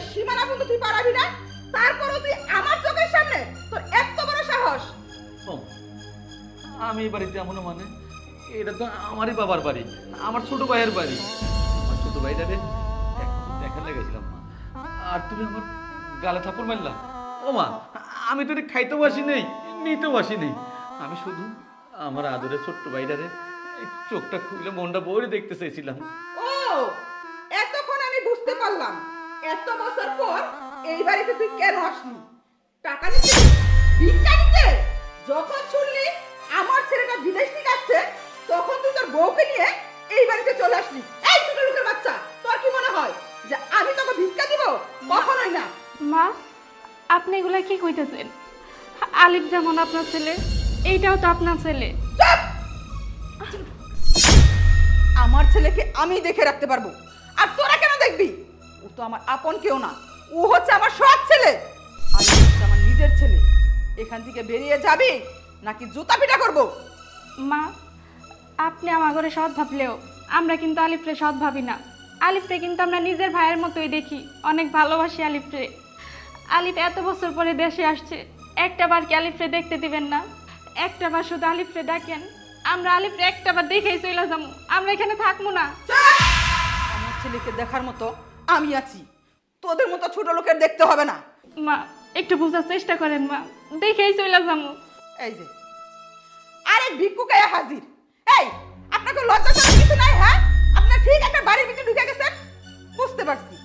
সীমানা পর্যন্ত তুই পারাবি না, তারপরও তুই আমার চোখের সামনে তোর এত বড় সাহস। আমি এই বাড়িতে এমন মানে এটা তো আমারই বাবার বাড়ি, আমার ছোট ভাইয়ের বাড়ি। আমার ছোট ভাইটারে দেখা লেগেছিলাম মা, আর তুমি আমার গালে থাপ্পড় মারলা। ও মা, আমি তো খাইতেও আসি নেই, নিতেও আসি নেই। আমি শুধু আমার আদরের ছোট্ট ভাইটারে চোখটা খুলে মনটা ভরে দেখতে চাইছিলাম। ও, এতক্ষণ আমি বুঝতে পারলাম এত বছর পর এই বাড়িতে তুই কেন আসলি। টাকা নিতে, ভিক্ষা নিতে। যখন শুনলি আমার ছেলেটা বিদেশ থেকে আসছে, তখন তুই তোর বউকে নিয়ে এই বাড়িতে চলে আসলি। এই ছোট লোকের বাচ্চা, তোর কি মনে হয় যে আমি তোকে ভিক্ষা দিব? কখনোই না। মা, আপনি এগুলা কি কইতেছেন? আলিফ যেমন আপনার ছেলে, এইটাও তো আপনার ছেলে। আমার ছেলেকে আমি দেখে রাখতে পারবো, আর তোরা কেন দেখবি? ও তো আমার আপন কেউ না, ও হচ্ছে আমার সৎ ছেলে। আলিফ হচ্ছে আমার নিজের ছেলে। এখান থেকে বেরিয়ে যাবি নাকি জুতা পিটা করবো? মা, আপনি আমার ঘরে সৎ ভাবলেও আমরা কিন্তু আলিফরে সৎ ভাবি না। আলিফরে কিন্তু আমরা নিজের ভাইয়ের মতোই দেখি, অনেক ভালোবাসি আলিফরে। আলিফ এত বছর পরে দেশে আসছে, একটা বার কি আলিফরে দেখতে দিবেন না? একটা বার শুধু আলিফরে ডাকেন, আমরা আলিফরে একটা বার দেখেই চলে যাবো, আমরা এখানে থাকবো না। আমার ছেলেকে দেখার মতো আমি আছি, তোদের মতো ছোট লোকের দেখতে হবে না। মা, একটু বোঝার চেষ্টা করেন মা, দেখেই চলে যাবো। এই যে আরেক ভিক্ষুকায়া হাজির। এই, আপনাকে লজ্জা শরম কিছু নাই? হ্যাঁ, আপনি ঠিক একটা বাড়ির ভিতরে ঢুকে গেছেন। বুঝতে পারছি,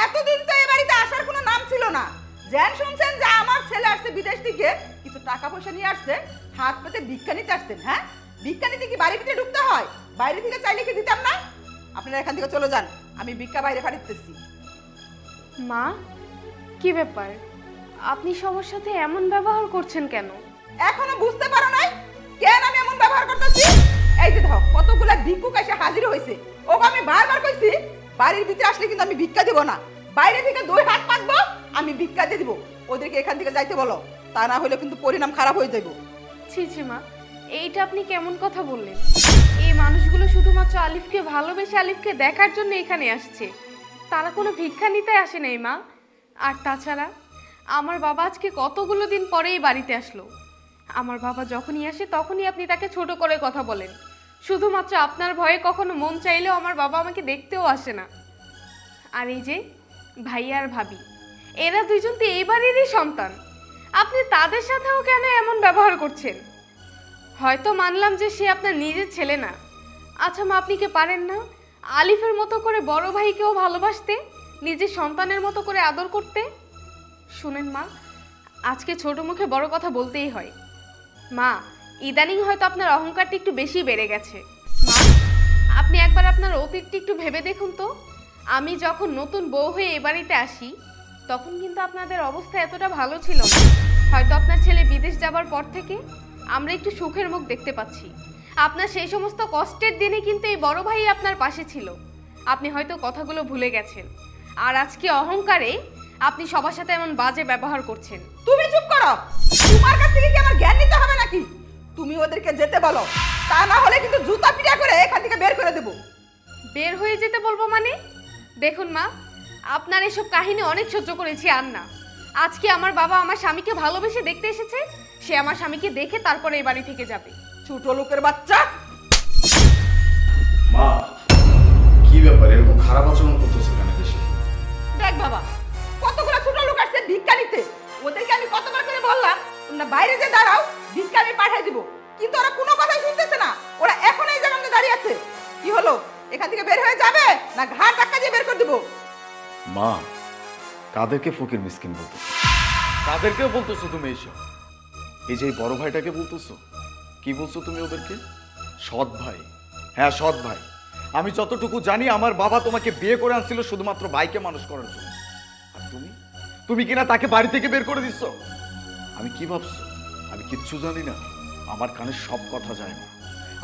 এতদিন তো এই বাড়িতে আসার কোনো নাম ছিল না। যেন শুনছেন যে আমার ছেলে আসছে বিদেশ থেকে, কিছু টাকা পয়সা নিয়ে আসছে, হাত পেতে ভিক্ষা নিতে আসছেন। হ্যাঁ, ভিক্ষা নিতে কি বাড়ির ভিতরে ঢুকতে হয়? বাইরে থেকে চাইলে কি দিতাম না? আপনারা এখান থেকে চলে যান, আমি ভিক্ষা বাইরে পাঠাতেছি। মা, কি ব্যাপার? আপনি সবার সাথে এমন ব্যবহার করছেন কেন? এখনো বুঝতে পারো নাই কেন আমি এমন ব্যবহার করতেছি? এই যে দেখো, কতগুলা ভিক্ষুক এসে হাজির হয়েছে। ওকে আমি বারবার কইছি বাড়ির ভিতরে আসলে কিন্তু আমি ভিক্ষা দেব না, বাইরে থেকে দুই হাত পাতবো, আমি ভিক্ষা দিয়ে দিব। ওদেরকে এখান থেকে যাইতে বলো, তা না হলে কিন্তু পরিণাম খারাপ হয়ে যাবে। ছি ছি মা, এইটা আপনি কেমন কথা বললেন? এই মানুষগুলো শুধুমাত্র আলিফকে ভালোবেসে আলিফকে দেখার জন্য এখানে আসছে, তারা কোনো ভিক্ষা নিতে আসে নাই মা। আর তাছাড়া আমার বাবা আজকে কতগুলো দিন পরেই বাড়িতে আসলো। আমার বাবা যখনই আসে তখনই আপনি তাকে ছোট করে কথা বলেন, শুধুমাত্র আপনার ভয়ে কখনো মন চাইলেও আমার বাবা আমাকে দেখতেও আসে না। আর এই যে ভাইয়া আর ভাবি, এরা দুইজন তো এই বাড়িরই সন্তান, আপনি তাদের সাথেও কেন এমন ব্যবহার করছেন? হয়তো মানলাম যে সে আপনার নিজের ছেলে না। আচ্ছা মা, আপনি কি পারেন না আলিফের মতো করে বড় ভাইকেও ভালোবাসতে, নিজের সন্তানের মতো করে আদর করতে? শুনেন মা, আজকে ছোট মুখে বড় কথা বলতেই হয়। মা, ইদানিং হয়তো আপনার অহংকারটা একটু বেশি বেড়ে গেছে। মা, আপনি একবার আপনার অতীতটা একটু ভেবে দেখুন তো। আমি যখন নতুন বউ হয়ে এ বাড়িতে আসি, তখন কিন্তু আপনাদের অবস্থা এতটা ভালো ছিল না। হয়তো আপনার ছেলে বিদেশ যাবার পর থেকে আমরা একটু সুখের মুখ দেখতে পাচ্ছি। আপনার সেই সমস্ত কষ্টের দিনে কিন্তু এই বড় ভাই আপনার পাশে ছিল। আপনি হয়তো কথাগুলো ভুলে গেছেন, আর আজকে অহংকারে আপনি সবার সাথে এমন বাজে ব্যবহার করছেন। তুমি চুপ করো, তোমার কাছ থেকে কি আমার জ্ঞান নিতে হবে নাকি? তুমি ওদেরকে যেতে বলো, তা না হলে কিন্তু জুতা পিটা করে এখান থেকে বের করে দেব। বের হয়ে যেতে বলবো মানে? দেখুন মা, আপনার এসব কাহিনী অনেক সহ্য করেছি, আর না। আজকে আমার বাবা আমার স্বামীকে ভালোবেসে দেখতে এসেছে, সে আমার স্বামীকে দেখে তারপরে এই বাড়ি থেকে যাবে। ছোট লোকের বাচ্চা। মা, কি ব্যাপার এরকম খারাপ আচরণ করতেছে কেন দেশে? দেখ বাবা, কতগুলো ছোট লোক আসছে ভিক্ষা নিতে, ওদেরকে আমি কতবার করে বললাম তোমরা বাইরে যে দাঁড়াও, ভিক্ষা আমি পাঠিয়ে দিব, কিন্তু ওরা কোনো কথাই শুনতেছে না। ওরা এখন এই জায়গায় দাঁড়িয়ে আছে। কি হলো, এখান থেকে বের হয়ে যাবে না ঘাট ধাক্কা দিয়ে বের করে দিব? মা, কাদেরকে ফকির মিসকিন বলতো? কাদেরকেও বলতেছো তুমি এইসব? এই যে বড় ভাইটাকে বলতেছো, কি বলছো তুমি ওদেরকে? সৎ ভাই। হ্যাঁ, সৎ ভাই। আমি যতটুকু জানি আমার বাবা তোমাকে বিয়ে করে আনছিল শুধুমাত্র ভাইকে মানুষ করার জন্য। আর তুমি কিনা তাকে বাড়ি থেকে বের করে দিচ্ছ। আমি কি ভাবছো আমি কিচ্ছু জানি না? আমার কানে সব কথা যায় না।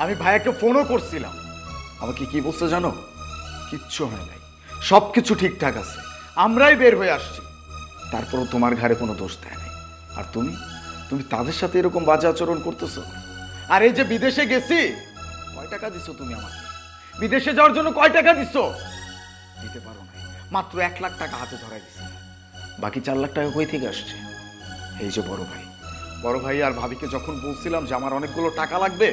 আমি ভাইয়াকে ফোনও করছিলাম, আমাকে কি বলছে জানো? কিচ্ছু হয় নাই, সবকিছু ঠিকঠাক আছে, আমরাই বের হয়ে আসছি। তারপরও তোমার ঘাড়ে কোনো দোষ দেয় নাই। আর তুমি তাদের সাথে এরকম বাজে আচরণ করতেছো। আর এই যে বিদেশে গেছি, কয় টাকা দিছো তুমি আমাকে? বিদেশে যাওয়ার জন্য কয় টাকা দিছো? দিতে পারো না, মাত্র 1 লাখ টাকা হাতে ধরাই দিছে। বাকি 4 লাখ টাকা কই থেকে আসছে? এই যে বড় ভাই আর ভাবিকে যখন বলছিলাম যে আমার অনেকগুলো টাকা লাগবে,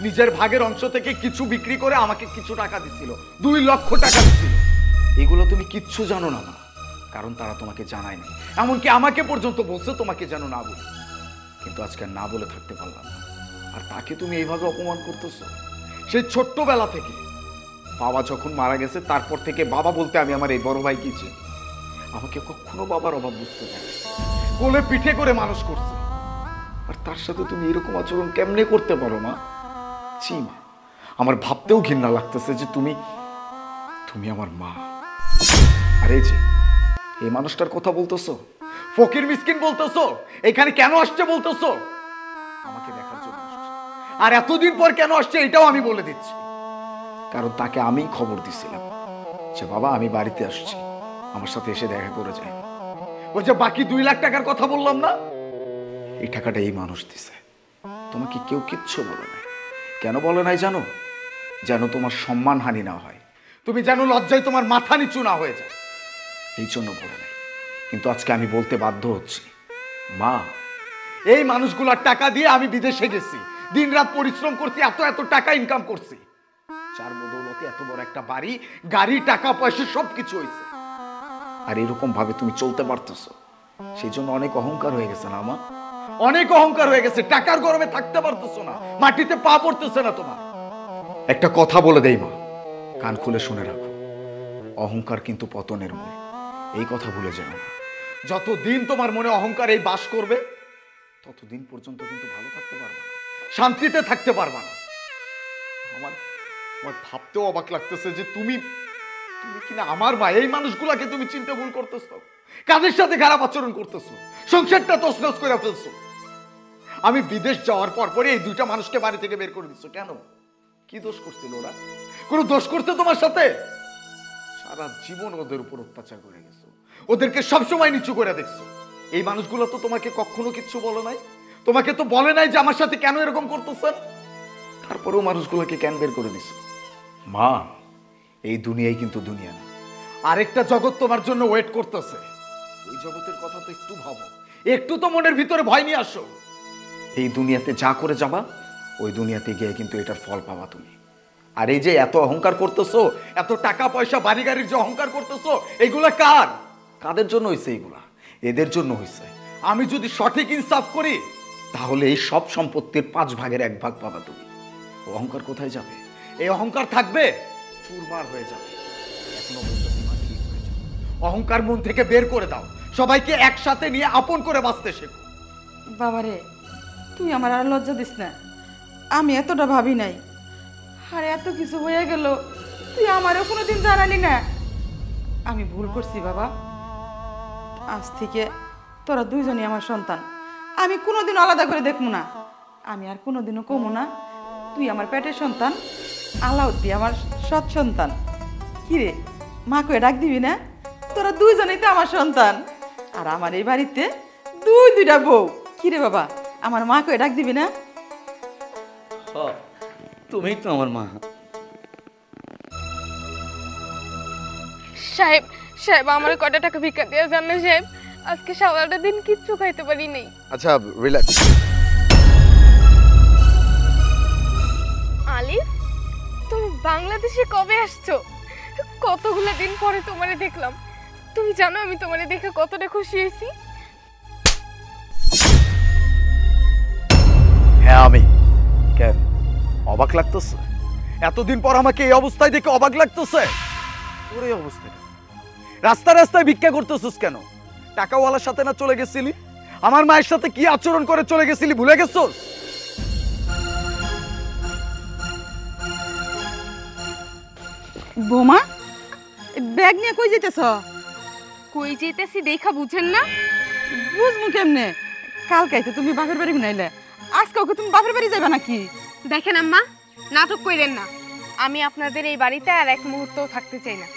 নিজের ভাগের অংশ থেকে কিছু বিক্রি করে আমাকে কিছু টাকা দিছিল, 2 লক্ষ টাকা দিছিল। এগুলো তুমি কিচ্ছু জানো না মা, কারণ তারা তোমাকে জানায় নাই। এমনকি আমাকে পর্যন্ত বলছে তোমাকে যেন না বলি, কিন্তু আজকে না বলে থাকতে পারলাম না। আর তাকে তুমি এইভাবে অপমান করতেছো। সেই ছোট্টবেলা থেকে, বাবা যখন মারা গেছে তারপর থেকে বাবা বলতে আমি আমার এই বড় ভাইকে চিনি। আমাকে কখনো বাবার অভাব বুঝতে দেয় না, কোলে পিঠে করে মানুষ করছে। আর তার সাথে তুমি এরকম আচরণ কেমনে করতে পারো মা? ছি মা, আমার ভাবতেও ঘৃণা লাগতেছে যে তুমি আমার মা। আর এই যে এই মানুষটার কথা বলতেছো, ফকির মিসকিন বলতেছো, এখানে কেন আসছে বলতেছো? আমাকে দেখার জন্য আসছে। আর এতদিন পর কেন আসছে এটাও আমি বলে দিচ্ছি, কারণ তাকে আমি খবর দিছিলাম যে বাবা আমি বাড়িতে আসছি, আমার সাথে এসে দেখা করে যায়। ওই যে বাকি 2 লাখ টাকার কথা বললাম না, এই টাকাটা এই মানুষ দিছে। তোমাকে কেউ কিচ্ছু বলে নাই। কেন বলে নাই জানো? যেন তোমার সম্মান হানি না হয়, তুমি যেন লজ্জায় তোমার মাথা নিচু না হয়ে যায়, এই জন্য বলে নাই। কিন্তু আজকে আমি বলতে বাধ্য হচ্ছি মা, এই মানুষগুলোর টাকা দিয়ে আমি বিদেশে গেছি, দিনরাত পরিশ্রম করছি, এত টাকা ইনকাম করছি, যার বদৌলতে এত বড় একটা বাড়ি, গাড়ি, টাকা পয়সা সবকিছু হয়েছে। আর এরকম ভাবে তুমি চলতে পারতেছো, সেই জন্য অনেক অহংকার হয়ে গেছে না মা? অনেক অহংকার হয়ে গেছে। টাকার গরমে থাকতে পারতেছো না, মাটিতে পা পড়তেছে না তোমার। একটা কথা বলে দেই মা, কান খুলে শুনে রাখো, অহংকার কিন্তু পতনের মূল। এই কথা ভুলে যেও না। যতদিন তোমার মনে অহংকার এই বাস করবে, ততদিন পর্যন্ত কিন্তু ভালো থাকতে পারবে না, শান্তিতে থাকতে পারবে না। আমার ভাবতেও অবাক লাগতেছে যে তুমি কিনা আমার মা। এই মানুষগুলাকে তুমি চিনতে ভুল করতেছো, কাদের সাথে খারাপ আচরণ করতেছো, সংসারটা তছনছ করে ফেলছো। আমি বিদেশ যাওয়ার পরে এই 2টা মানুষকে বাড়ি থেকে বের করে দিচ্ছ কেন? কি দোষ করছিল ওরা? কোনো দোষ করছে তোমার সাথে? সারা জীবন ওদের উপর অত্যাচার করে গেছো, ওদেরকে সবসময় নিচু করে দেখছো। এই মানুষগুলো তো তোমাকে কখনো কিচ্ছু বলে নাই, তোমাকে তো বলে নাই যে আমার সাথে কেন এরকম করতেছেন। তারপরেও মানুষগুলোকে কেন বের করে দিছো? মা, এই দুনিয়াই কিন্তু দুনিয়া না, আরেকটা জগৎ তোমার জন্য ওয়েট করতেছে। ওই জগতের কথা তো একটু ভাবো, একটু তো মনের ভিতরে ভয় নিয়ে আসো। এই দুনিয়াতে যা করে যাবা, ওই দুনিয়াতে গিয়ে কিন্তু এটার ফল পাবা তুমি। আর এই যে এত অহংকার করতেছো, এত টাকা পয়সা বাড়ি গাড়ির যে অহংকার করতেছো, এগুলা কাদের জন্য হয়েছে? এগুলা এদের জন্য হয়েছে। আমি যদি সঠিক ইনসাফ করি, তাহলে এই সব সম্পত্তির 5 ভাগের 1 ভাগ পাবা তুমি। অহংকার কোথায় যাবে? এই অহংকার থাকবে, চুরমার হয়ে যাবে। এখনো বলতেছি মা, ঠিক হয়ে যাবে। অহংকার মন থেকে বের করে দাও, সবাইকে একসাথে নিয়ে আপন করে বাঁচতে শেখো। বাবারে, তুই আমার আর লজ্জা দিস না, আমি এতটা ভাবি নাই। আর এত কিছু হয়ে গেল, তুই আমারও কোনোদিন জানালি না। আমি ভুল করছি বাবা। আজ থেকে তোরা 2জনই আমার সন্তান, আমি কোনোদিন আলাদা করে দেখবো না। আমি আর কোনোদিনও কমো না তুই আমার পেটের সন্তান, আলাউদ্দি আমার সৎ সন্তান। কিরে, মাকে ডাক দিবি না? তোরা 2জনেই তো আমার সন্তান, আর আমার এই বাড়িতে 2টা বউ। কিরে বাবা, আমার মাকে ডাক দিবি না? তুমিই তো আমার মা। সাহেব আমার কটা টাকা ভিক্ষা দেওয়া যান না সাহেব? আজকে সারাটা দিন কিচ্ছু খাইতে পারি নাই। আচ্ছা, রিল্যাক্স। আলিফ, তুমি বাংলাদেশে কবে আসছো? কতগুলো দিন পরে তোমারে দেখলাম। তুমি জানো আমি তোমারে দেখে কতটা খুশি হয়েছি? হ্যাঁ, আমি কেন অবাক লাগতেছে? এতদিন পর আমাকে এই অবস্থায় দেখে অবাক লাগতেছে? তোর এই অবস্থায় রাস্তায় ভিক্ষা করতেছিস কেন? টাকাওয়ালার সাথে না চলে গেছিলি? আমার মায়ের সাথে কি আচরণ করে চলে গেছিলি ভুলে গেছিস? বোমা, ব্যাগ নিয়ে কই যেতেছ? কই যেতেছি দেখা বুঝেন না? বুঝমু কেমনে? কালকাইতে তুমি বাপের বাড়ি গুনাইলে, আজকাউকে তুমি বাপের বাড়ি যাবে নাকি? দেখেন আম্মা, নাটক কইরেন না। আমি আপনাদের এই বাড়িতে আর এক মুহূর্তও থাকতে চাই না।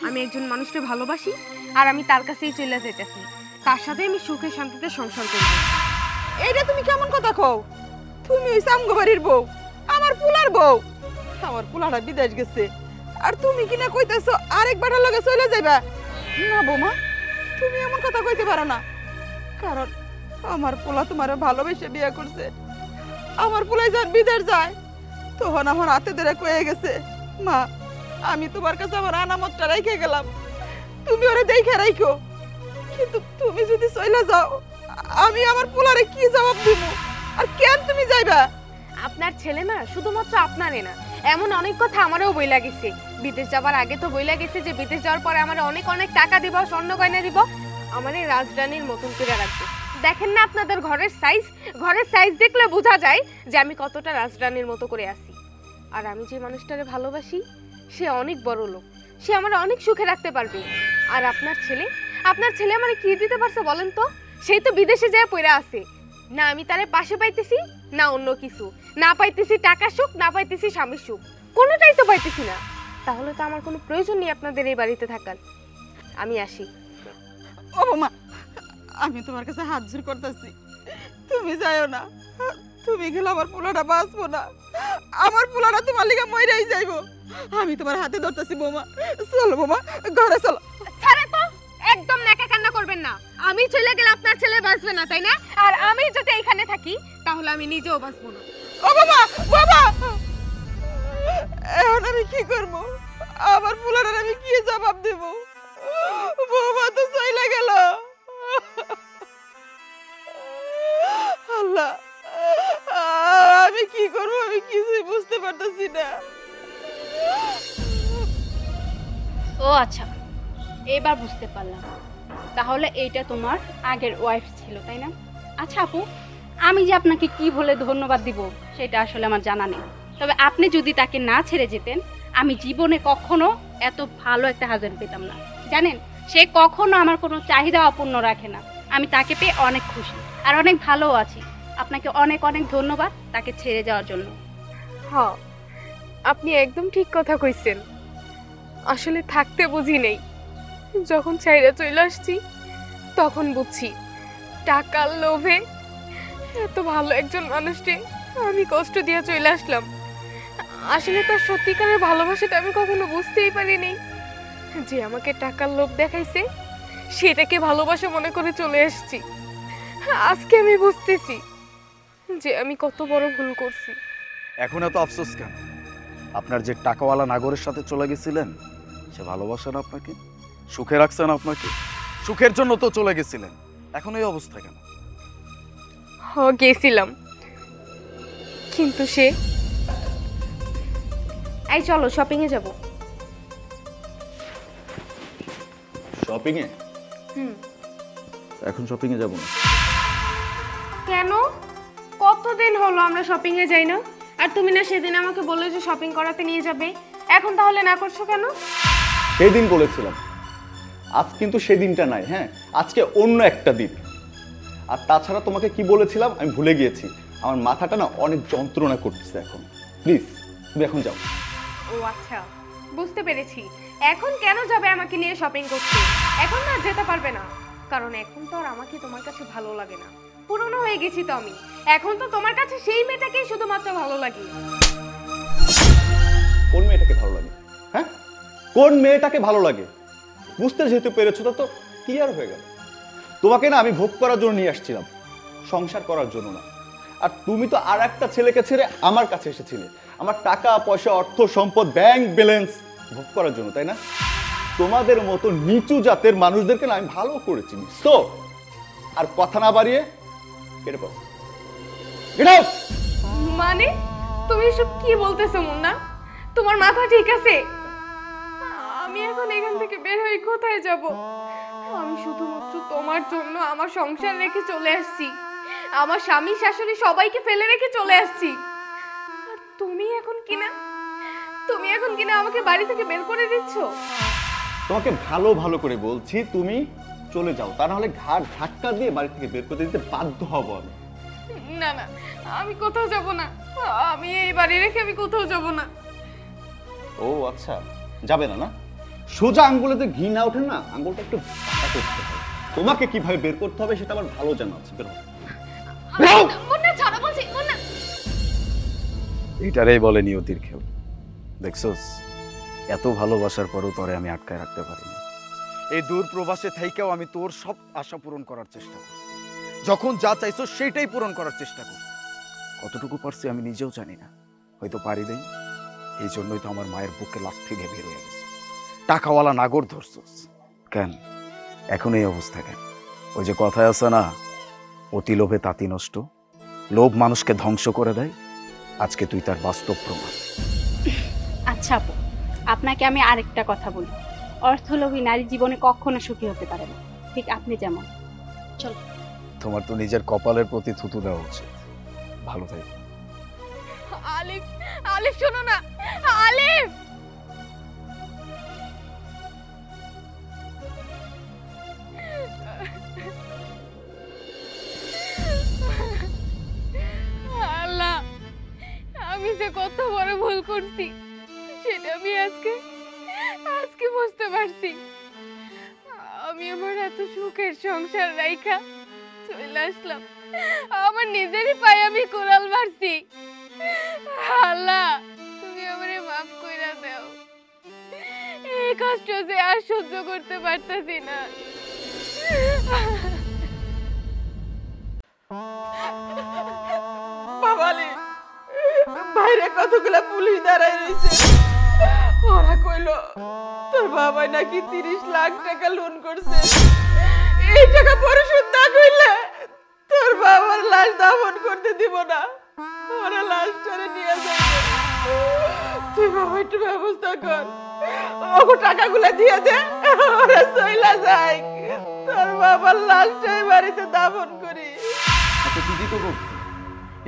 আমি একজন মানুষকে ভালোবাসি, আর আমি তার কাছেই চলে যেতেছি। তার সাথে আমি সুখে শান্তিতে সংসার করব। এইটা তুমি কেমন কথা কও? তুমি ওই সামগো বাড়ির বউ, আমার পুলার বউ। আমার পুলাটা বিদেশ গেছে, আর তুমি কিনা কইতেছো আরেক বাটার লগে চলে যাইবা? না বৌমা, তুমি এমন কথা কইতে পারো না, কারণ আমার পোলা তোমারে ভালোবেসে বিয়ে করছে। আমার পোলাই যান বিদেশ যায়, তখন আমার হাতে ধরে কয়ে গেছে, মা আমি তোমার কাছে আমার আনামতটা রেখে গেলাম, তুমি ওরে দেখে রাখো। কিন্তু তুমি যদি চলে যাও, আমি আমার পোলারে কি জবাব দিব? আর কেন তুমি যাইবা? আপনার ছেলে না শুধুমাত্র আপনারই না, এমন অনেক কথা আমারও বইলা গেছে। বিদেশ যাবার আগে তো বইলা গেছে যে বিদেশ যাওয়ার পরে আমার অনেক অনেক টাকা দিব, স্বর্ণ গয়না দিব, আমার এই রাজরানীর মতন করে রাখবে। দেখেন না আপনাদের ঘরের সাইজ দেখলে বোঝা যায় যে আমি কতটা রাজরানীর মতো করে আছি। আর আমি যে মানুষটারে ভালোবাসি সে অনেক বড় লোক, সে আমার অনেক সুখে রাখতে পারবে। আর আপনার ছেলে আমার কি দিতে পারছে বলেন তো? সেই তো বিদেশে যায় পইরা আছে, না আমি তারে পাশে পাইতেছি না অন্য কিছু, না পাইতেছি টাকা সুখ, না পাইতেছি স্বামীর সুখ, কোনোটাই তো পাইতেছি না। তাহলে তো আমার কোনো প্রয়োজন নেই আপনাদের এই বাড়িতে থাকার। আমি আসি। ও বৌমা, আমি তোমার কাছে হাত জোর করতেছি, তুমি যাইও না। তুমি গেলে আমার পোলাটা বাঁচবো না, আমার পোলাটা তোমার লিগে মইরাই যাইবো। আমি তোমার হাতে ধরতেছি বৌমা, চলো বৌমা ঘরে চলো। ছাড়ে তো, একদম নাকা কান্না করবেন না। আমি চলে গেলে আপনার ছেলে বাঁচবে না, তাই না? আর আমি যদি এখানে থাকি তাহলে আমি নিজেও বাঁচবো না। ও বাবা বাবা, এখন আমি কি করবো? আমার পোলাটার আমি কি জবাব দেব? বৌমা তো চলে গেল। আল্লাহ, আমি কি করবো? আমি কিছুই বুঝতে পারতেছি না। ও আচ্ছা, এবার বুঝতে পারলাম। তাহলে এইটা তোমার আগের ওয়াইফ ছিল, তাই না? আচ্ছা আপু, আমি যে আপনাকে কি বলে ধন্যবাদ দিব সেটা আসলে আমার জানা নেই। তবে আপনি যদি তাকে না ছেড়ে যেতেন, আমি জীবনে কখনো এত ভালো একটা হাজবেন্ড পেতাম না। জানেন, সে কখনো আমার কোনো চাহিদা অপূর্ণ রাখে না। আমি তাকে পেয়ে অনেক খুশি আর অনেক ভালোও আছি। আপনাকে অনেক অনেক ধন্যবাদ তাকে ছেড়ে যাওয়ার জন্য। হ্যাঁ, আপনি একদম ঠিক কথা কইছেন। আসলে থাকতে বুঝি নেই, যখন চাইরা চলে আসছি তখন বুঝছি টাকার লোভে এত ভালো একজন মানুষকে আমি কষ্ট দিয়ে চলে আসলাম। আসলে তার সত্যিকারের ভালোবাসাটা আমি কখনো বুঝতেই পারিনি। যে আমাকে টাকার লোভ দেখাইছে সেটাকে ভালোবাসা মনে করে চলে আসছি। আজকে আমি বুঝতেছি যে আমি কত বড় ভুল করছি। এখন এত আফসোস কেন? আপনার যে টাকাওয়ালা নাগরের সাথে চলে গেছিলেন, সে ভালোবাসেন আপনাকে, সুখে রাখছেন আপনাকে, সুখের জন্য তো চলে গেছিলেন। এখন এই অবস্থা কেন? গেছিলাম, কিন্তু সে এই চলো শপিং এ যাব। শপিং এ? এখন শপিং এ যাব না। কেন? কতদিন হলো আমরা শপিং এ যাই না? আর তুমি না সেদিন আমাকে বললে যে শপিং করাতে নিয়ে যাবে, এখন তাহলে না করছো কেন? সেদিন বলেছিলাম, আজ কিন্তু সেদিনটা নাই। হ্যাঁ, আজকে অন্য একটা দিন। আর তাছাড়া তোমাকে কি বলেছিলাম আমি ভুলে গিয়েছি। আমার মাথাটা না অনেক যন্ত্রণা করতেছে এখন। প্লিজ তুমি এখন যাও। ও আচ্ছা, বুঝতে পেরেছি। এখন কেন যাবে আমাকে নিয়ে শপিং করতে? এখন না যেতে পারবে না, কারণ এখন তো আর আমাকে তোমার কাছে ভালো লাগে না। পুরনো হয়ে গেছি তো আমি। এখন তো তোমার কাছে সেই মেয়েটাকেই শুধুমাত্র ভালো লাগে। কোন মেয়েটাকে ভালো লাগে? হ্যাঁ, কোন মেয়েটাকে ভালো লাগে? বুঝতে যেহেতু পেরেছো তো ক্লিয়ার হয়ে গেল। তোমাকে না আমি ভোগ করার জন্য নিয়ে আসছিলাম, সংসার করার জন্য না। আর তুমি তো আর একটা ছেলেকে ছেড়ে আমার কাছে এসেছিলে, আমার টাকা পয়সা, অর্থ সম্পদ, ব্যাংক ব্যালেন্স ভোগ করার জন্য, তাই না? তোমাদের মতো নিচু জাতের মানুষদেরকে না আমি ভালো করে চিনি। সো আর কথা না বাড়িয়ে কেটে পড়ো। Get out. মানে তুমি সব কি বলতেছো মুন্না? তোমার মাথা ঠিক আছে? আমি এখন এখান থেকে বের হয়ে কোথায় যাব? আমি শুধুমাত্র তোমার জন্য আমার সংসার রেখে চলে আসছি, আমার স্বামী শাশুড়ি সবাইকে ফেলে রেখে চলে আসছি। আর তুমি এখন কিনা আমাকে বাড়ি থেকে বের করে দিচ্ছ? তোমাকে ভালো ভালো করে বলছি তুমি চলে যাও, তা নাহলে ঘাট ধাক্কা দিয়ে বাড়ি থেকে বের করে দিতে বাধ্য হব আমি। না না, আমি কোথাও যাব না। আমি এই বাড়ি রেখে আমি কোথাও যাব না। ও আচ্ছা, যাবে না? না, সোজা আঙ্গুলেতে ঘি না ওঠে না, আঙ্গুলটা একটু বাঁকা করতে হবে। তোমাকে কিভাবে বের করতে হবে সেটা আমার ভালো জানা আছে। বের হও। মুন্না ছাড়া বলছি, মুন্না। এটারই বলে নিয়তির খেল। দেখছস, এত ভালোবাসার পরেও তোরে আমি আটকায় রাখতে পারিনি। এই দূর প্রবাসে থেকেও আমি তোর সব আশা পূরণ করার চেষ্টা করছি। যখন যা চাইছো সেটাই পূরণ করার চেষ্টা করছি। কতটুকু পারছি আমি নিজেও জানি না, হয়তো পারি নাই। এই জন্যই তো আমার মায়ের বুকে লাথি দিয়ে বের হয়ে গেছে। টাকাওয়ালা নাগর ধরছস কেন? এখন এই অবস্থা কেন? ওই যে কথায় আছে না, অতি লোভে তাঁতি নষ্ট, লোভ মানুষকে ধ্বংস করে দেয়। আজকে তুই তার বাস্তব প্রমাণ। আচ্ছা আপু, আপনাকে আমি আরেকটা কথা বলি, অর্থলোভী নারী জীবনে কখনো সুখী হতে পারে না, ঠিক আপনি যেমন। চল। তোমার তো নিজের কপালের প্রতি থুতু দেওয়া উচিত। ভালো থাকো। আলিফ, আলিফ শোনো না, আলিফ। আল্লাহ, আমি যে কত বড় ভুল করছি সেটা আমি আজকে বুঝতে পারছি। আমি আমার এত সুখের সংসার রাইখা চলে আসলাম, আমার নিজেরই পায়ে আমি কোরাল মারছি। আল্লাহ, তুমি আমারে মাফ কইরা দাও। এই কষ্ট যে আর সহ্য করতে পারতাছি না। বাবালে, বাইরে কতগুলা পুলিশ দাঁড়ায় রয়েছে। ওরা কইলো তোর বাবা নাকি 30 লাখ টাকা লোন করছে। এই টাকা পরিশোধ না করলে তোর বাবার লাশ দাফন করতে দিব না, ওরা লাশটারে নিয়ে যাবে। তুই বাবা একটু ব্যবস্থা কর, ওগো টাকাগুলা দিয়ে দে, ওরা চইলা যায়। তোর বাবার লাশটাই বাড়িতে দাফন করি। আচ্ছা ঠিকই তো করছে।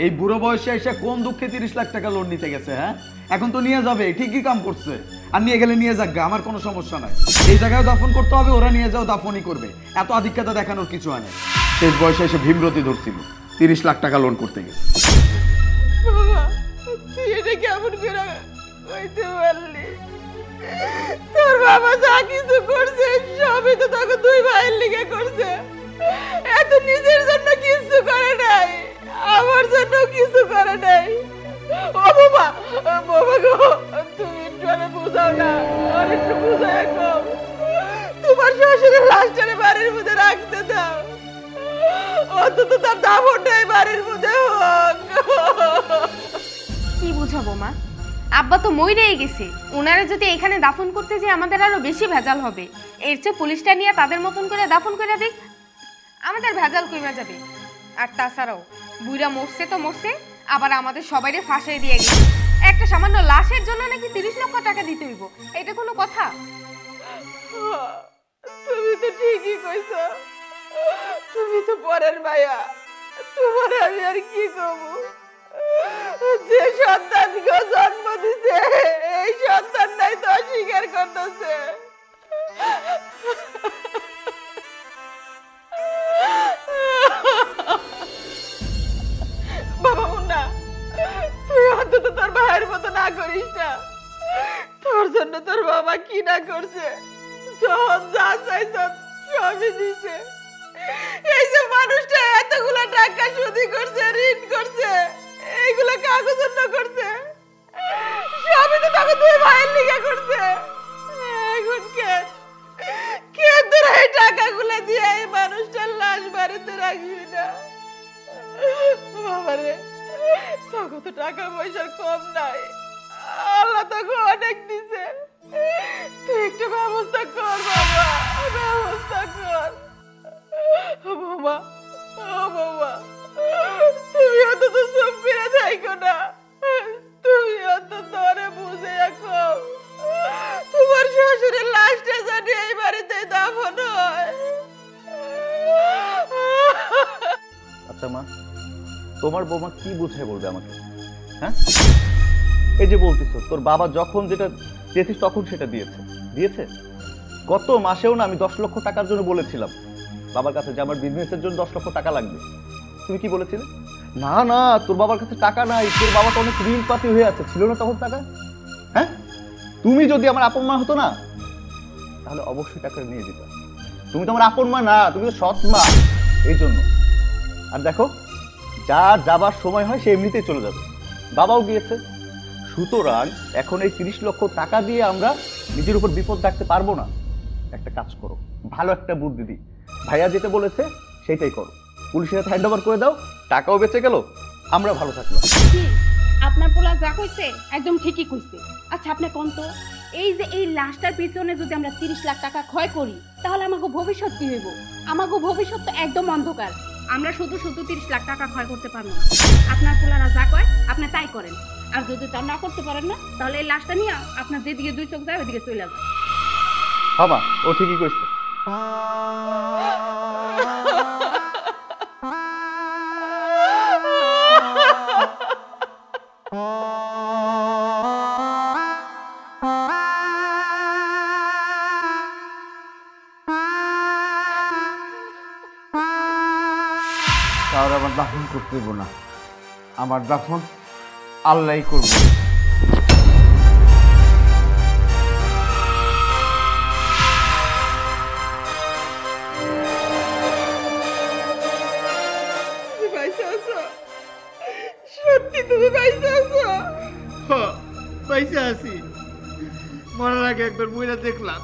এই বুড়ো বয়সে এসে কোন দুঃখে 30 লাখ টাকা লোন নিতে গেছে? হ্যাঁ, এখন তো নিয়ে যাবে, ঠিকই কাম করছে। আর নিয়ে গেলে নিয়ে যাক, আমার কোনো সমস্যা নাই। এই জায়গায় দাফন করতে হবে, ওরা নিয়ে যাও, দাফনই করবে। এত আধিক্যতা দেখানোর কিছু আনে। শেষ বয়সে এসে ভীমরতি ধরছিল, 30 লাখ টাকা লোন করতে গেছে। বাবা, তুই এটা কেমন করে কইতে পারলি? তোর বাবা যা কিছু করছে সবই তো তোকে দুই ভাইয়ের লিগে করছে। এত নিজের জন্য কিছু করে নাই, আমার জন্য কিছু করে নাই। ও বাবা, বাবা গো, তুমি একটু আরে বুঝাও না, আর একটু বুঝাই কম। তোমার শ্বশুরের লাশটারে বাড়ির মধ্যে রাখতে দাও, অন্তত তার দাফনটাই বাড়ির মধ্যে হোক। কি বুঝাবো মা, আব্বা তো মইরেই গেছে। ওনারা যদি এখানে দাফন করতে যে আমাদের আরো বেশি ভেজাল হবে। এর চেয়ে পুলিশটা নিয়ে তাদের মতন করে দাফন করে দিক, আমাদের ভেজাল কইমা যাবে। আর তাছাড়াও বুইরা মরছে তো মরছে, আবার আমাদের সবাইরে ফাঁসাই দিয়ে গেছে। একটা সামান্য লাশের জন্য নাকি 30 লক্ষ টাকা দিতে হইব, এটা কোনো কথা? তুমি তো ঠিকই কইছো, তুমি তো পরের মায়া, তোমার আমি আর কি কমু? যে সন্তান জন্ম দিছে এই সন্তান নাই তো অস্বীকার করতেছে। বাবা মুন্না, তুই অন্তত তোর ভাইয়ের মতো না করিস না। তোর জন্য তোর বাবা কি না করছে, যখন যা চাইছ সবই দিছে। এই যে মানুষটা এতগুলা টাকা সুদি করছে, ঋণ করছে, এইগুলা কাগজ জন্য করছে, সবই তো তোকে দুই ভাইয়ের লিগে করছে। এখন কে তোরা এই টাকাগুলা দিয়ে এই মানুষটার লাশ বাড়িতে রাখবি না? বাবারে, তোকে তো টাকা পয়সার কম নাই, আল্লাহ তোকে অনেক দিছে। তুই একটু ব্যবস্থা কর বাবা, ব্যবস্থা কর। বাবা, ও বাবা, তুমি অন্তত চুপ করে থাইকো না। তুমি অন্তত ওরে বুঝে রাখো, তোমার শ্বশুরের লাশটা জানি এই বাড়িতে দাফন হয়। আচ্ছা মা, তোমার বৌমা কি বুঝায় বলবে আমাকে? হ্যাঁ, এই যে বলতেছো তোর বাবা যখন যেটা চেয়েছিস তখন সেটা দিয়েছে। গত মাসেও না আমি 10 লক্ষ টাকার জন্য বলেছিলাম বাবার কাছে যে আমার বিজনেসের জন্য 10 লক্ষ টাকা লাগবে। তুমি কি বলেছিলে? না না, তোর বাবার কাছে টাকা নাই, তোর বাবা তো অনেক ঋণ পাতি হয়ে আছে, ছিল না তখন টাকা? হ্যাঁ, তুমি যদি আমার আপন মা হতো না তাহলে অবশ্যই টাকা নিয়ে দিত। তুমি তো আমার আপন মা না, তুমি তো সৎ মা, এই জন্য। আর দেখো, যার যাবার সময় হয় সে এমনিতেই চলে যাবে, বাবাও গিয়েছে। সুতরাং এখন এই 30 লক্ষ টাকা দিয়ে আমরা নিজের উপর বিপদ রাখতে পারবো না। একটা কাজ করো, ভালো একটা বুদ্ধি দিই, ভাইয়া যেটা বলেছে সেটাই করো, পুলিশের হাতে হ্যান্ড ওভার করে দাও, টাকাও বেঁচে গেল, আমরা ভালো থাকলাম। কি আপনার পোলা যা কইছে একদম ঠিকই কইছে। আচ্ছা আপনি কোন তো, এই যে এই লাশটার পিছনে যদি আমরা 30 লাখ টাকা ক্ষয় করি তাহলে আমাকে ভবিষ্যৎ কি হইব? আমাকে ভবিষ্যৎ তো একদম অন্ধকার। আমরা শুধু শুধু 30 লাখ টাকা ক্ষয় করতে পারবো না। আপনার পোলারা যা কয় আপনি তাই করেন, আর যদি তা না করতে পারেন না তাহলে এই লাশটা নিয়ে আপনার যেদিকে দুই চোখ যায় ওইদিকে চলে যান। হ্যাঁ মা, ও ঠিকই কইছে। তার আবার দাফন করতে দেবো না, আমার দাফন আল্লাহই করবো। সত্যি তুমি বাইসে আছো? পয়সা আছি, মরার আগে একবার মহিলা দেখলাম,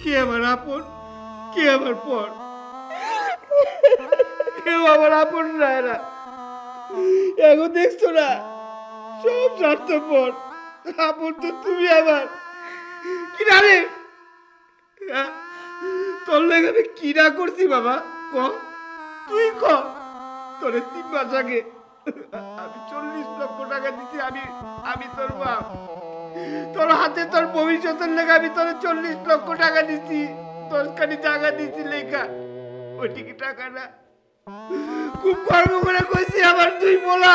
কে আমার আপন কে আমার পর, কেউ আমার আপন না। এরা এখন দেখছো না সব স্বার্থপর, আপন তো তুমি আমার। কিনা রে তোর লেগে আমি কিনা করছি বাবা, ক তুই ক। তোরে 3 মাস আগে আমি 40 লক্ষ টাকা দিচ্ছি, আমি তোর বাপ, তোর হাতে তোর ভবিষ্যতের লেগে আমি তোর 40 লক্ষ টাকা দিচ্ছি, 10 খানি টাকা দিচ্ছি লেখা, ওইটি কি টাকা না? খুব গর্ব করে কইছি আমার দুই পোলা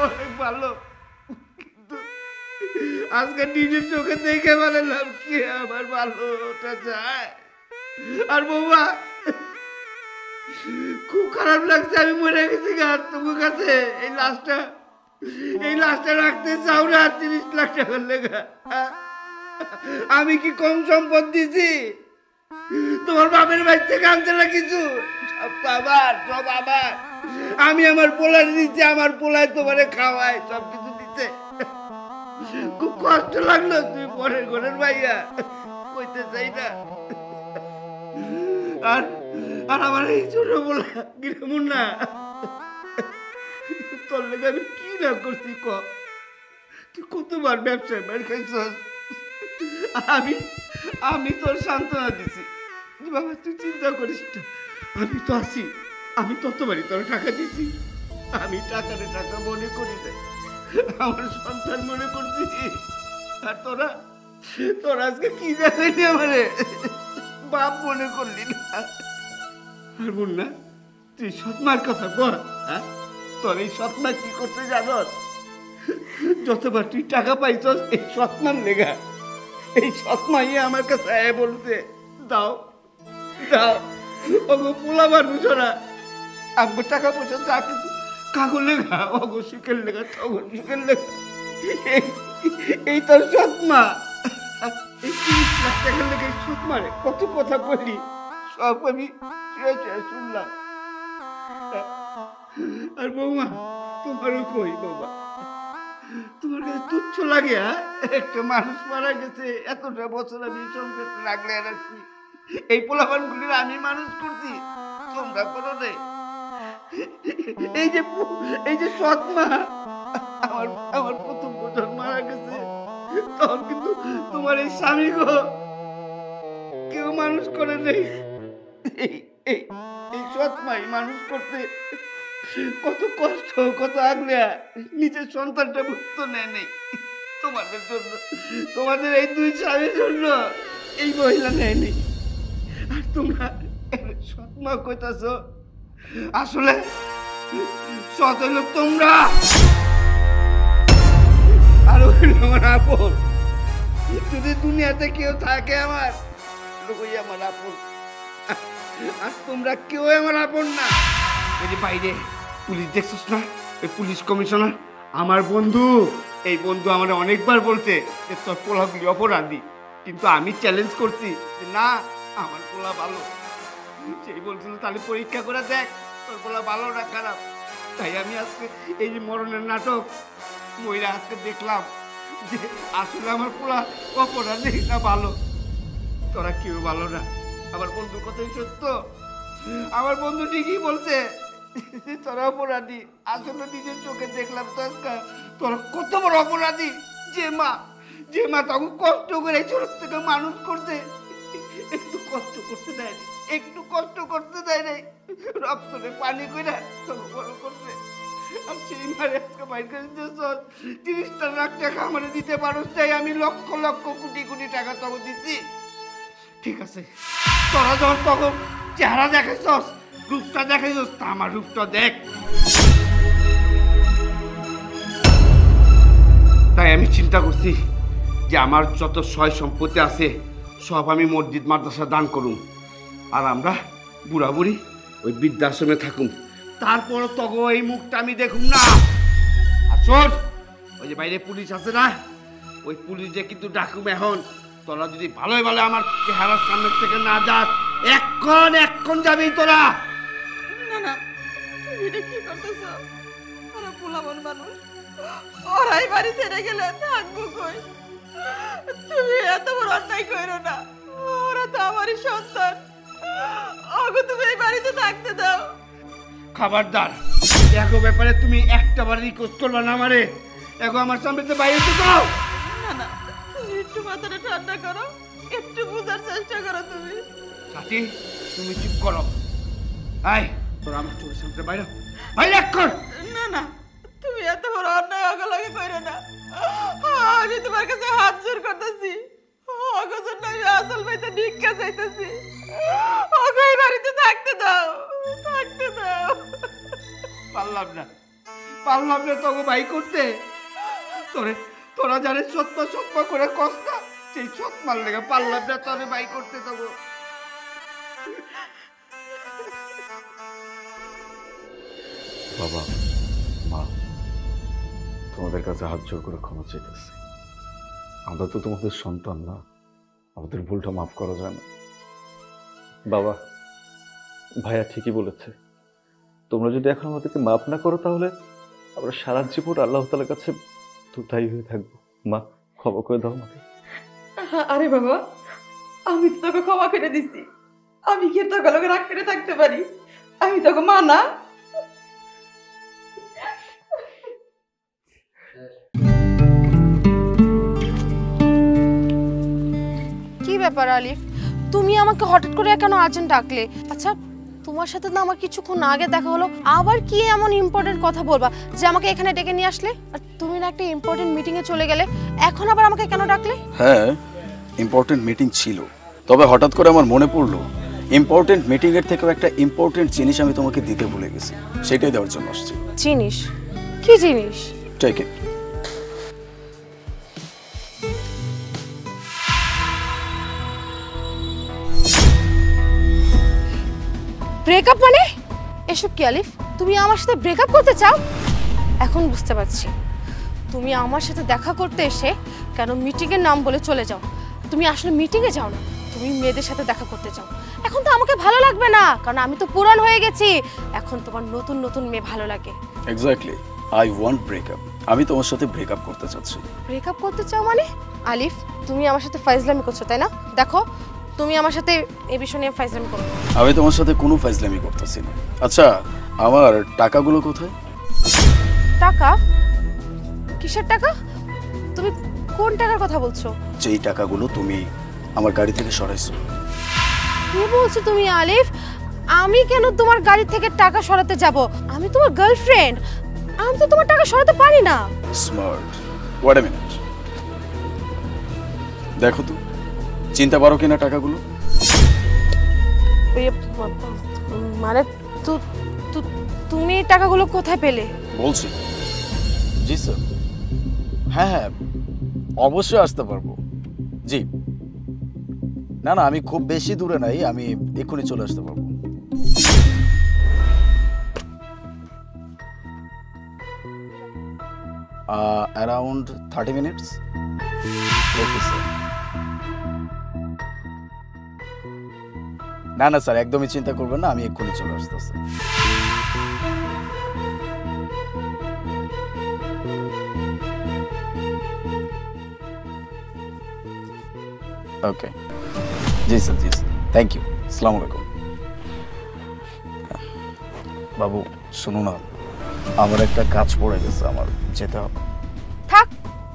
অনেক ভালো, কিন্তু আজকে নিজের চোখে দেখে বললাম কি আমার ভালোটা যায়। আর বৌমা খুব খারাপ লাগছে, আমি মরে গেছি গা তোমার কাছে। এই লাশটা রাখতে চাও না 30 লাখ টাকার লেগা? আমি কি কম সম্পদ দিছি? তোমার বাপের বাড়ি থেকে আনতে না কিছু, সব আমার। আমি আমার পোলার দিচ্ছি, আমার পোলায় তোমারে খাওয়ায়, সব কিছু দিতে। খুব কষ্ট লাগলো, তুই পরের ঘরের ভাইয়া, কইতে চাই না। আর আমার এই ছোট বলা গ্রামুন না, তোর লেগে আমি কি না করছি ক? তুই কতবার ব্যবসায় বাড়ি খাইছস, আমি তোর সান্ত্বনা দিছি, বাবা তুই চিন্তা করিস না, আমি তো আছি, আমি ততবারই তোর টাকা দিছি। আমি টাকারে টাকা মনে করি না, আমার সন্তান মনে করছি। আর তোরা আজকে কি দেখাইনি আমারে, বাপ মনে করলি না। আর বোন না, তুই সৎমার কথা বল। হ্যাঁ, তোর এই সৎমা কি করতে জানস? যতবার তুই টাকা পাইছস এই সৎমার লেগা, এই সৎমাই আমার কাছে বলতে দাও ওগো পোলা মানুষ, ওরা আমগো টাকা পয়সা যা কিছু কাগজ লেগা, অগো সুখের লেগা, তগর সুখের লেগা, এই তোর সৎমা। এই 30 লাখ টাকার লেগে সৎমারে কত কথা বলি, সব আমি শুনলাম। আর বৌমা তোমারও কই বাবা, তোমার কাছে তুচ্ছ লাগে? একটা মানুষ মারা গেছে, এতটা বছর আমি সংসারটা রাখলে রাখছি, এই পোলাপানগুলির আমি মানুষ করছি, তোমরা করো নাই। এই যে সৎমা আমার প্রথম বছর মারা গেছে, তখন কিন্তু তোমার এই স্বামী গো কেউ মানুষ করে নেই। এই সৎমাই মানুষ করতে কত কষ্ট, কত আগলে নিজের সন্তানটা মুক্ত নেয় নেই তোমাদের জন্য, তোমাদের এই 2 স্বামীর জন্য এই মহিলা নেয় নেই। আর তোমরা সৎমা কইতাছ, আসলে সৎ হইল তোমরা, আর আমার আপন। যদি দুনিয়াতে কেউ থাকে আমার আপন, আর তোমরা কেউ আমার আপন না। ওই যে বাইরে পুলিশ দেখছিস না, ওই পুলিশ কমিশনার আমার বন্ধু, এই বন্ধু আমার অনেকবার বলছে যে তোর পোলাগুলি অপরাধী, কিন্তু আমি চ্যালেঞ্জ করছি যে না আমার পোলা ভালো। সেই বলছিল তাহলে পরীক্ষা করে দেখ তোর পোলা ভালো না খারাপ। তাই আমি আজকে এই যে মরণের নাটক মহিলা আজকে দেখলাম, যে আসলে আমার পোলা অপরাধী না ভালো। তোরা কেউ ভালো না, আমার বন্ধুর কথাই সত্য। আমার বন্ধু ঠিকই বলছে, তোরা অপরাধী। আসলে নিজের চোখে দেখলাম তো আজকে তোরা কত বড় অপরাধী। যে মা তখন কষ্ট করে ছোট থেকে মানুষ করছে, একটু কষ্ট করতে দেয় না, একটু কষ্ট করতে দেয় নাই, রক্তরে পানি করে তোকে বড় করছে। আর সেই মারে আজকে বাইর করে দিয়েছ 30 লাখ টাকা আমার দিতে পারোস তাই আমি লক্ষ লক্ষ কোটি কোটি টাকা তোকে দিচ্ছি। ঠিক আছে, তোরা যখন তখন চেহারা দেখাইছস, রূপটা দেখাইছস, তা আমার রূপটা দেখ। তাই আমি চিন্তা করছি যে আমার যত সয় সম্পত্তি আছে সব আমি মসজিদ মাদ্রাসা দান করুম, আর আমরা বুড়া বুড়ি ওই বৃদ্ধাশ্রমে থাকুম। তারপর তখন এই মুখটা আমি দেখুম না। আর শোন, ওই যে বাইরে পুলিশ আছে না, ওই পুলিশ যে কিন্তু ডাকুম এখন। তোরা যদি ভালোই ভালো আমার চেহারার সামনে থেকে না যাস, এক্ষণ যাবি তোরা। না না, তুমি এটা কি করতেছ? ওরা পোলাবন মানুষ, ওরাই বাড়ি ছেড়ে গেলে থাকবো কই? তুমি এত বড় অন্যায় করো না, ওরা তো আমারই সন্তান। ওগো তুমি এই বাড়িতে থাকতে দাও। খবরদার, এগো ব্যাপারে তুমি একটা বার রিকোয়েস্ট করবা না আমারে। এগো আমার সামনে তো বাইরে তো দাও। না না, তুমি একটু মাথাটা ঠান্ডা করো, একটু বোঝার চেষ্টা করো। তুমি সাথী, তুমি চুপ করো। আয় তোরা আমার চোখের সামনে বাইরে বাইরে কর। না না, তুমি এত বড় অন্যায় অগলগে করো না। আমি তোমার কাছে হাত জোর করতেছি, অগো জন্য আমি আসল ভাইতে ভিক্ষা চাইতেছি। অগো এই বাড়িতে থাকতে দাও, থাকতে দাও। পারলাম না তোকে ভাই করতে। তোরা জানে সত্য করে কষ্ট, সেই সৎ মার লেগে পারলাম না তোরে ভাই করতে তবু। বাবা, মা, তোমাদের কাছে হাত জোর করে ক্ষমা চাইতেছি। আমরা তো তোমাদের সন্তান না, আমাদের ভুলটা মাফ করা যায় না। বাবা, ভাইয়া ঠিকই বলেছে। তোমরা যদি এখন আমাদেরকে মাফ না করো তাহলে আমরা সারা জীবন আল্লাহ তাআলার কাছে দায়ী হয়ে থাকবো। মা, ক্ষমা করে দাও আমাকে। আরে বাবা, আমি তো তোকে ক্ষমা করে দিছি। আমি কি তোকে লগে রাগ করে থাকতে পারি? আমি তোকে মা না? কি ব্যাপার আলিফ, তুমি আমাকে হঠাৎ করে কেন আর্জেন্ট ডাকলে? আচ্ছা, তোমার সাথে না আমার কিছুক্ষণ আগে দেখা হলো, আবার কি এমন ইম্পর্টেন্ট কথা বলবা যে আমাকে এখানে ডেকে নিয়ে আসলে? আর তুমি না একটা ইম্পর্টেন্ট মিটিং এ চলে গেলে, এখন আবার আমাকে কেন ডাকলে? হ্যাঁ, ইম্পর্টেন্ট মিটিং ছিল, তবে হঠাৎ করে আমার মনে পড়লো ইম্পর্টেন্ট মিটিং এর থেকেও একটা ইম্পর্টেন্ট জিনিস আমি তোমাকে দিতে ভুলে গেছি, সেটাই দেওয়ার জন্য আসছি। জিনিস? কি জিনিস? Take it. ব্রেকআপ মানে? এসব কি আলিফ? তুমি আমার সাথে ব্রেকআপ করতে চাও? এখন বুঝতে পারছি তুমি আমার সাথে দেখা করতে এসে কেন মিটিং এর নাম বলে চলে যাও। তুমি আসলে মিটিং এ যাও না, তুমি মেয়েদের সাথে দেখা করতে চাও। এখন তো আমাকে ভালো লাগবে না, কারণ আমি তো পুরান হয়ে গেছি। এখন তোমার নতুন নতুন মেয়ে ভালো লাগে। Exactly, I want breakup. আমি তোমার সাথে ব্রেকআপ করতে চাচ্ছি। ব্রেকআপ করতে চাও মানে? আলিফ, তুমি আমার সাথে ফাইজলামি করছো তাই না? দেখো, তুমি আমার সাথে এই বিষয় নিয়ে ফাইজলামি করো। আমি তোমার সাথে কোনো ফাইজলামি করতেছি না। আচ্ছা, আমার টাকাগুলো কোথায়? টাকা? কিসের টাকা? তুমি কোন টাকার কথা বলছো? যেই টাকাগুলো তুমি আমার গাড়ি থেকে সরাইছো। কি বলছো তুমি আলিফ? আমি কেন তোমার গাড়ি থেকে টাকা সরাতে যাব? আমি তোমার গার্লফ্রেন্ড, আমি তো তোমার টাকা সরাতে পারি না। স্মার্ট। ওয়েট আ মিনিট, দেখো তো চিনতে পারো কিনা টাকাগুলো? মানে তুমি এই টাকাগুলো কোথায় পেলে? বলছি। জি স্যার। হ্যাঁ হ্যাঁ, অবশ্যই আসতে পারবো। জি না না, আমি খুব বেশি দূরে নাই, আমি এক্ষুনি চলে আসতে পারবো। Around 30 minutes. Okay sir. না না স্যার, একদমই চিন্তা করবেন না, আমি এক্ষুনি চলে আসতেছি। ওকে জি স্যার জি স্যার থ্যাংক ইউ আসসালামু আলাইকুম বাবু শুনো না আমার একটা কাজ পড়ে গেছে আমার যেতে হবে থাক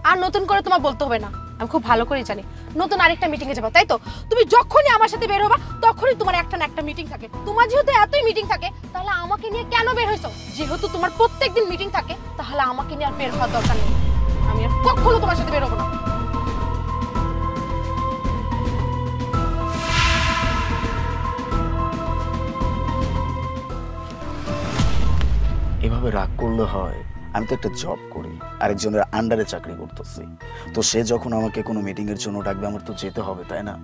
আর নতুন করে তোমার বলতে হবে না আমি খুব ভালো করেই জানি নতুন আরেকটা মিটিং এ যাবে তাই তো তুমি যখনই আমার সাথে বের হবা তখনই তোমার একটা না একটা মিটিং থাকে তোমার যেহেতু এতই মিটিং থাকে তাহলে আমাকে নিয়ে কেন বের হইছো যেহেতু তোমার প্রত্যেকদিন মিটিং থাকে তাহলে আমাকে নিয়ে আর বের হওয়ার দরকার নেই আমি আর কখনো তোমার সাথে বের হবো না এভাবে রাগ করলে হয় আমি তো একটা জব করি আরেকজনের আন্ডারে চাকরি করতেছি তো সে যখন আমাকে কোনো মিটিং এর জন্য ডাকবে আমার তো যেতে হবে তাই না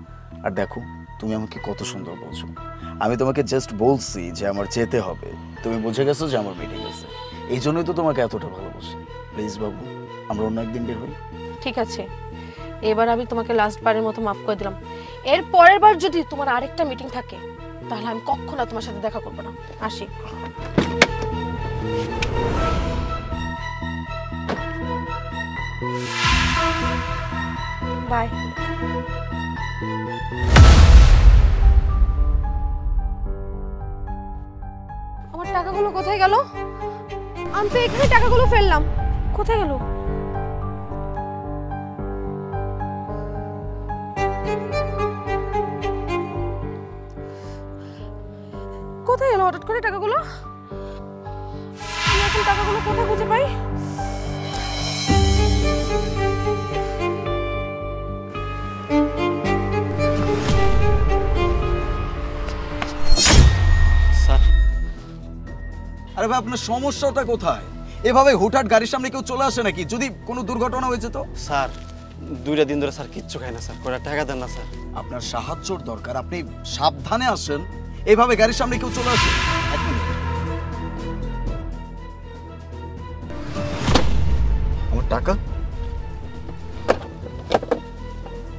আর দেখো তুমি আমাকে কত সুন্দর বলছো আমি তোমাকে জাস্ট বলছি যে আমার যেতে হবে তুমি বুঝে গেছো যে আমার মিটিং আছে এই জন্যই তো তোমাকে এতটা ভালোবাসি প্লিজ বাবু আমরা অন্য একদিন বের হই ঠিক আছে এবার আমি তোমাকে লাস্ট বারের মতো মাফ করে দিলাম এর পরের বার যদি তোমার আরেকটা মিটিং থাকে তাহলে আমি কখনো তোমার সাথে দেখা করব না আসি বাই আমার টাকাগুলো কোথায় গেল আমি তো এখানে টাকাগুলো ফেললাম কোথায় গেল কোথায় গেল হঠাৎ করে টাকাগুলো আমি এখন টাকাগুলো কোথায় খুঁজে পাই আরে ভাই আপনার সমস্যাটা কোথায় এভাবে হুটহাট গাড়ির সামনে কেউ চলে আসে নাকি যদি কোনো দুর্ঘটনা হয়েছে তো স্যার 2 দিন ধরে স্যার কিচ্ছু খাই না স্যার কয়টা টাকা দেন না স্যার আপনার সাহায্যর দরকার আপনি সাবধানে আসেন এইভাবে গাড়ির সামনে কেউ চলে আসে এক মিনিট আমার টাকা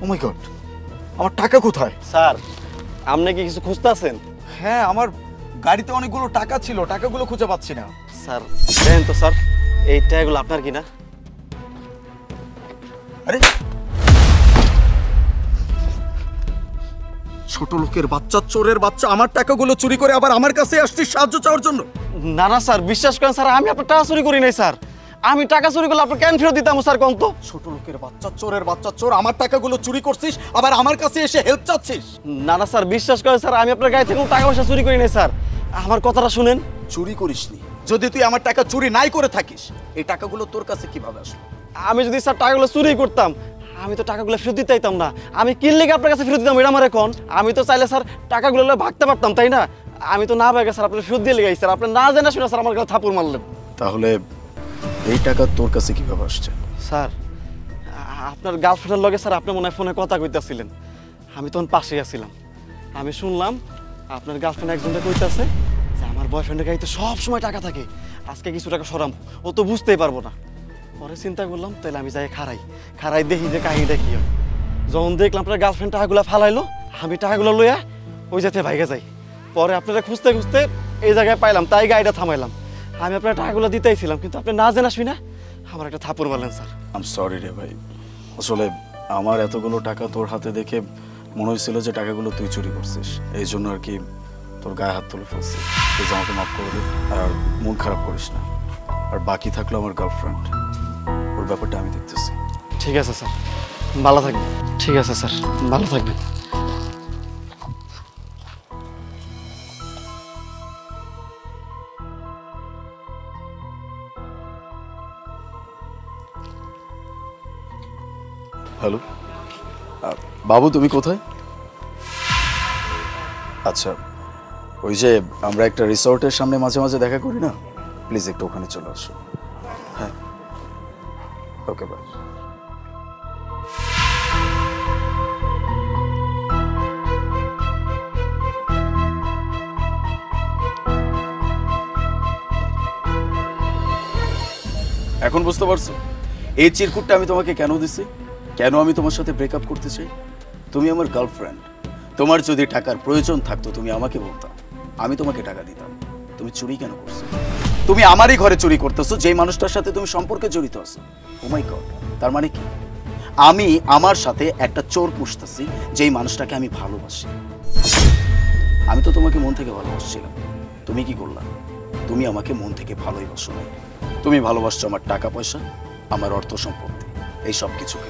ও মাই গড আমার টাকা কোথায় স্যার আপনি কি কিছু খুঁজতেছেন হ্যাঁ আমার গাড়িতে অনেকগুলো টাকা ছিল টাকাগুলো খুঁজে পাচ্ছি না স্যার দেন তো স্যার এই টাকাগুলো আপনার কি না আরে ছোট লোকের বাচ্চা চোরের বাচ্চা আমার টাকাগুলো চুরি করে আবার আমার কাছে আসছিস সাহায্য চাওয়ার জন্য না না স্যার বিশ্বাস করেন স্যার আমি আপনার টাকা চুরি করি নাই স্যার আমি টাকা চুরি করলে আপনার কেন ফেরত দিতাম স্যার কোন তো ছোট লোকের বাচ্চা চোরের বাচ্চা চোর আমার টাকাগুলো চুরি করছিস আবার আমার কাছে এসে হেল্প চাচ্ছিস না না স্যার বিশ্বাস করেন স্যার আমি আপনার গাড়ি থেকে কোনো টাকা পয়সা চুরি করি নাই স্যার আমার কথাটা শুনেন চুরি করিসনি যদি তুই আমার টাকা চুরি নাই করে থাকিস এই টাকাগুলো তোর কাছে কিভাবে আসলো আমি যদি স্যার টাকাগুলো চুরি করতাম আমি তো টাকাগুলো ফেরত দিতে চাইতাম না আমি কিনলে আপনার কাছে ফেরত দিতাম এটা আমার এখন আমি তো চাইলে স্যার টাকাগুলো ভাগতে পারতাম তাই না আমি তো না ভাগে স্যার আপনার ফেরত দিয়ে লেগে স্যার আপনি না জানা শুনে স্যার আমার কাছে থাপুর মারলেন তাহলে এই টাকা তোর কাছে কিভাবে আসছে স্যার আপনার গার্লফ্রেন্ডের লগে স্যার আপনি মনে হয় ফোনে কথা কইতাছিলেন আমি তখন পাশেই আছিলাম আমি শুনলাম আপনার গার্লফ্রেন্ড একজনটা কইতাছে যে আমার বয়ফ্রেন্ডের গাড়িতে সব সময় টাকা থাকে আজকে কিছু টাকা সরাম ও তো বুঝতেই পারবো না পরে চিন্তা করলাম তাহলে আমি যাই খারাই দেখি যে কাহিনীটা কি হয় যখন দেখলাম আপনার গার্লফ্রেন্ড টাকাগুলো ফালাইলো আমি টাকাগুলো লইয়া ওই যাতে ভাইগে যাই পরে আপনারা খুঁজতে খুঁজতে এই জায়গায় পাইলাম তাই গাড়িটা থামাইলাম আমি আপনার টাকাগুলো দিতেইছিলাম কিন্তু আপনি না জানা শুই না আমার একটা থাপুর মারলেন স্যার আই এম সরি রে ভাই আসলে আমার এতগুলো টাকা তোর হাতে দেখে মনে হয়েছিল যে টাকাগুলো তুই চুরি করছিস এই জন্য আর কি তোর গায়ে হাত তুলে ফেলছি প্লিজ আমাকে মাফ করে দে আর মন খারাপ করিস না আর বাকি থাকলো আমার গার্লফ্রেন্ড ওর ব্যাপারটা আমি দেখতেছি ঠিক আছে স্যার ভালো থাকবেন ঠিক আছে স্যার ভালো থাকবেন হ্যালো বাবু তুমি কোথায় আচ্ছা ওই যে আমরা একটা রিসর্টের সামনে মাঝে মাঝে দেখা করি না প্লিজ একটু ওখানে চলে আসো হ্যাঁ ওকে বাই এখন বুঝতে পারছো এই চিরকুটটা আমি তোমাকে কেন দিছি কেন আমি তোমার সাথে ব্রেকআপ করতে চাই তুমি আমার গার্লফ্রেন্ড তোমার যদি টাকার প্রয়োজন থাকতো তুমি আমাকে বলতা আমি তোমাকে টাকা দিতাম তুমি চুরি কেন করছো তুমি আমারই ঘরে চুরি করতেছো যেই মানুষটার সাথে তুমি সম্পর্কে জড়িত আছো ও মাই গড তার মানে কি আমি আমার সাথে একটা চোর পুষতেছি যেই মানুষটাকে আমি ভালোবাসি। আমি তো তোমাকে মন থেকে ভালোবাসছিলাম, তুমি কি করলা? তুমি আমাকে মন থেকে ভালোই বাসো না, তুমি ভালোবাসছো আমার টাকা পয়সা, আমার অর্থ সম্পত্তি, এই সব কিছুকে।